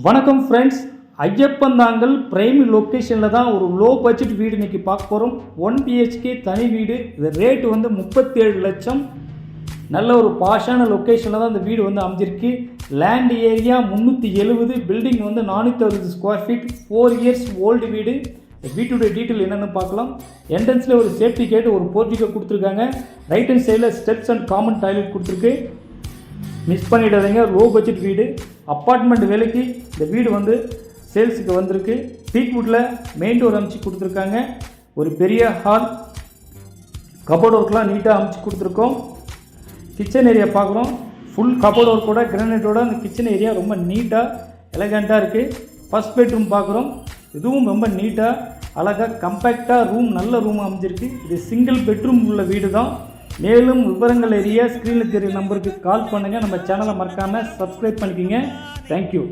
வணக்கம் friends, Iyyappanthangal prime லொக்கேஷனில் தான் ஒரு லோ பட்ஜெட் வீடு இன்றைக்கி பார்க்க போகிறோம். 1 BHK தனி வீடு. இது ரேட்டு வந்து 37 லட்சம். நல்ல ஒரு பாஷான லொக்கேஷனில் தான் இந்த வீடு வந்து அமைஞ்சிருக்கு. லேண்ட் ஏரியா 370, பில்டிங் வந்து 460 ஸ்கொயர் ஃபீட், 4 இயர்ஸ் ஓல்டு வீடு. வீட்டுடைய டீட்டெயில் என்னென்னு பார்க்கலாம். என்ட்ரன்ஸில் ஒரு சேஃப்டி கேட், ஒரு போர்ட்டிகோ கொடுத்துருக்காங்க. ரைட் ஹேண்ட் சைடில் ஸ்டெப்ஸ் அண்ட் காமன் டாய்லெட் கொடுத்துருக்கு. மிஸ் பண்ணிடாதீங்க. லோ பட்ஜெட் வீடு, அப்பார்ட்மெண்ட் விலைக்கு இந்த வீடு வந்து சேல்ஸுக்கு வந்திருக்கு. பீக்வுட்டில் மெயின் டோர் அமைச்சு கொடுத்துருக்காங்க. ஒரு பெரிய ஹால், கபோர்ட் ஒர்க்லாம் நீட்டாக அமைச்சு கொடுத்துருக்கோம். கிச்சன் ஏரியா பார்க்குறோம். ஃபுல் கபோர்ட் ஒர்க்கோட கிரானைட்டோட அந்த கிச்சன் ஏரியா ரொம்ப நீட்டாக எலகண்ட்டாக இருக்குது. ஃபஸ்ட் பெட்ரூம் பார்க்குறோம். இதுவும் ரொம்ப நீட்டாக அழகாக கம்பேக்டாக ரூம், நல்ல ரூம் அமைஞ்சிருக்கு. இது சிங்கிள் பெட்ரூம் உள்ள வீடு தான். மேலும் விவரங்கள் ஸ்க்ரீனில் தெரிய நம்பருக்கு கால் பண்ணுங்கள். நம்ம சேனலை மறக்காமல் சப்ஸ்கிரைப் பண்ணிக்கோங்க. தேங்க்யூ.